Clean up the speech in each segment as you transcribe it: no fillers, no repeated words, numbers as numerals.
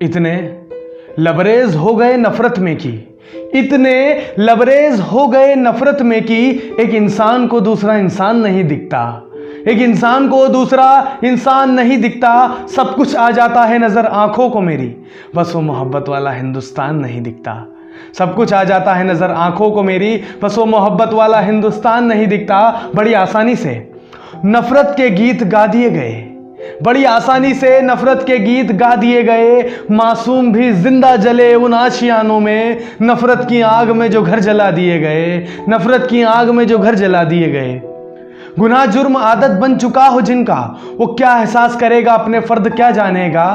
इतने लबरेज हो गए नफरत में कि इतने लबरेज हो गए नफरत में कि एक इंसान को दूसरा इंसान नहीं दिखता, एक इंसान को दूसरा इंसान नहीं दिखता। सब कुछ आ जाता है नजर आंखों को मेरी, बस वो मोहब्बत वाला हिंदुस्तान नहीं दिखता। सब कुछ आ जाता है नजर आंखों को मेरी, बस वो मोहब्बत वाला हिंदुस्तान नहीं दिखता। बड़ी आसानी से नफरत के गीत गा दिए गए, बड़ी आसानी से नफरत के गीत गा दिए गए। मासूम भी जिंदा जले उन आशियानों में, नफरत की आग में जो घर जला दिए गए, नफरत की आग में जो घर जला दिए गए। गुनाह जुर्म आदत बन चुका हो जिनका, वो क्या एहसास करेगा अपने फर्द क्या जानेगा।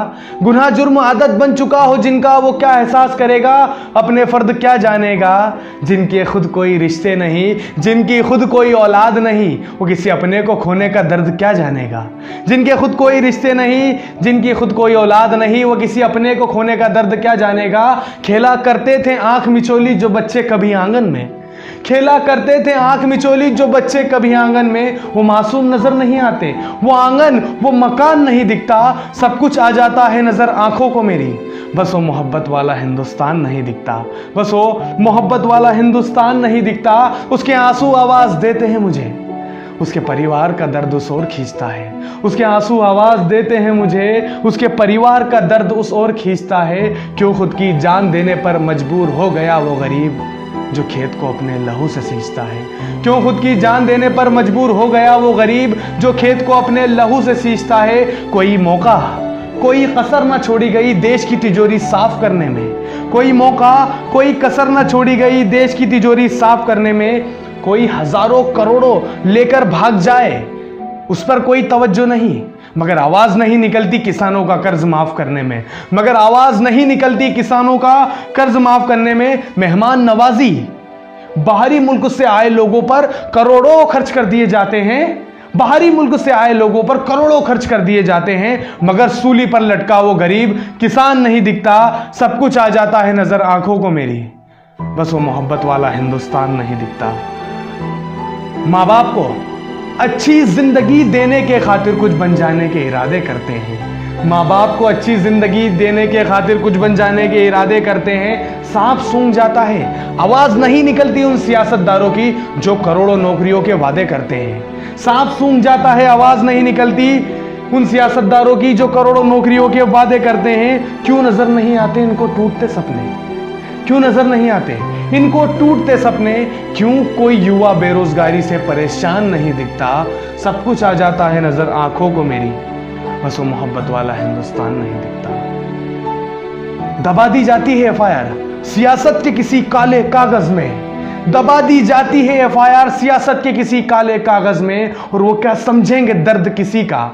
गुनाह जुर्म आदत बन चुका हो जिनका, वो क्या एहसास करेगा अपने फर्द क्या जानेगा। जिनके खुद कोई रिश्ते नहीं, जिनकी खुद कोई औलाद नहीं, वो किसी अपने को खोने का दर्द क्या जानेगा। जिनके खुद कोई रिश्ते नहीं, जिनकी खुद कोई औलाद नहीं, वो किसी अपने को खोने का दर्द क्या जानेगा। खेला करते थे आंख मिचोली जो बच्चे कभी आंगन में, खेला करते थे आंख मिचोली जो बच्चे कभी आंगन में। वो मासूम नजर नहीं आते, वो आंगन वो मकान नहीं दिखता। सब कुछ आ जाता है नजर आंखों को मेरी, बस वो मोहब्बत वाला हिंदुस्तान नहीं दिखता। बस वो मोहब्बत वाला हिंदुस्तान नहीं दिखता। उसके आंसू आवाज देते हैं मुझे, उसके परिवार का दर्द उस ओर खींचता है। उसके आंसू आवाज देते हैं मुझे, उसके परिवार का दर्द उस ओर खींचता है। क्यों खुद की जान देने पर मजबूर हो गया वो गरीब जो खेत को अपने लहू से सींचता है। क्यों खुद की जान देने पर मजबूर हो गया वो गरीब जो खेत को अपने लहू से सींचता है। कोई मौका, कोई कसर ना छोड़ी गई देश की तिजोरी साफ करने में। कोई मौका, कोई कसर ना छोड़ी गई देश की तिजोरी साफ करने में। कोई हजारों करोड़ों लेकर भाग जाए, उस पर कोई तवज्जो नहीं, मगर आवाज नहीं निकलती किसानों का कर्ज माफ करने में। मगर आवाज नहीं निकलती किसानों का कर्ज माफ करने में। मेहमान नवाजी बाहरी मुल्क से आए लोगों पर करोड़ों खर्च कर दिए जाते हैं, बाहरी मुल्क से आए लोगों पर करोड़ों खर्च कर दिए जाते हैं, मगर सूली पर लटका वो गरीब किसान नहीं दिखता। सब कुछ आ जाता है नजर आंखों को मेरी, बस वो मोहब्बत वाला हिंदुस्तान नहीं दिखता। माँ बाप को अच्छी जिंदगी देने के खातिर कुछ बन जाने के इरादे करते हैं। माँ बाप को अच्छी जिंदगी देने के खातिर कुछ बन जाने के इरादे करते हैं। सांप सूंघ जाता है, आवाज नहीं निकलती उन सियासतदारों की जो करोड़ों नौकरियों के वादे करते हैं। सांप सूंघ जाता है, आवाज नहीं निकलती उन सियासतदारों की जो करोड़ों नौकरियों के वादे करते हैं। क्यों नजर नहीं आते इनको टूटते सपने, क्यों नजर नहीं आते इनको टूटते सपने। क्यों कोई युवा बेरोजगारी से परेशान नहीं दिखता। सब कुछ आ जाता है नजर आंखों को मेरी, बस वो मोहब्बत वाला हिंदुस्तान नहीं दिखता। दबा दी जाती है एफआईआर सियासत के किसी काले कागज में, दबा दी जाती है एफआईआर सियासत के किसी काले कागज में। और वो क्या समझेंगे दर्द किसी का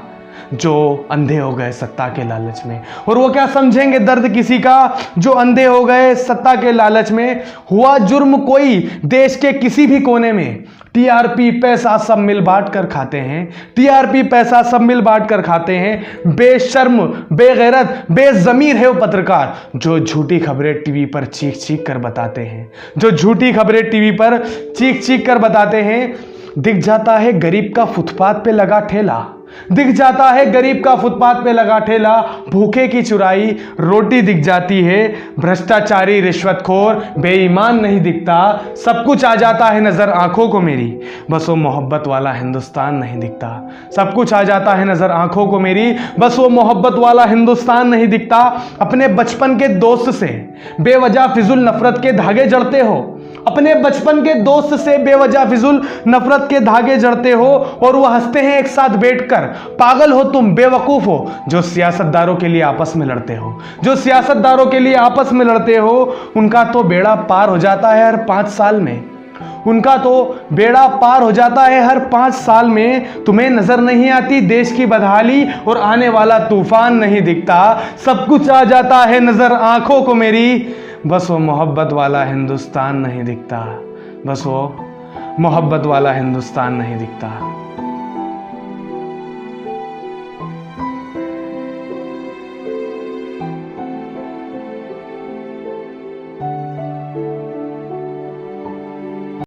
जो अंधे हो गए सत्ता के लालच में। और वो क्या समझेंगे दर्द किसी का जो अंधे हो गए सत्ता के लालच में। हुआ जुर्म कोई देश के किसी भी कोने में, टीआरपी पैसा सब मिल बांट कर खाते हैं, टीआरपी पैसा सब मिल बांट कर खाते हैं। बेशर्म, बेगैरत, बेज़मीर है वो पत्रकार जो झूठी खबरें टीवी पर चीख चीख कर बताते हैं, जो झूठी खबरें टीवी पर चीख चीख कर बताते हैं। दिख जाता है गरीब का फुटपाथ पे लगा ठेला, दिख जाता है गरीब का फुटपाथ पे लगा ठेला। भूखे की चुराई रोटी दिख जाती है, भ्रष्टाचारी रिश्वतखोर बेईमान नहीं दिखता। सब कुछ आ जाता है नजर आंखों को मेरी, बस वो मोहब्बत वाला हिंदुस्तान नहीं दिखता। सब कुछ आ जाता है नजर आंखों को मेरी, बस वो मोहब्बत वाला हिंदुस्तान नहीं दिखता। अपने बचपन के दोस्त से बेवजह फिजुल नफरत के धागे जड़ते हो, अपने बचपन के दोस्त से बेवजह फिजुल नफरत के धागे जड़ते हो। और वो हंसते हैं एक साथ बैठकर, पागल हो तुम, बेवकूफ हो जो सियासतदारों के लिए आपस में लड़ते हो, जो सियासतदारों के लिए आपस में लड़ते हो। उनका तो बेड़ा पार हो जाता है हर 5 साल में, उनका तो बेड़ा पार हो जाता है हर 5 साल में। तुम्हें नजर नहीं आती देश की बदहाली और आने वाला तूफान नहीं दिखता। सब कुछ आ जाता है नजर आंखों को मेरी, बस वो मोहब्बत वाला हिंदुस्तान नहीं दिखता। बस वो मोहब्बत वाला हिंदुस्तान नहीं दिखता।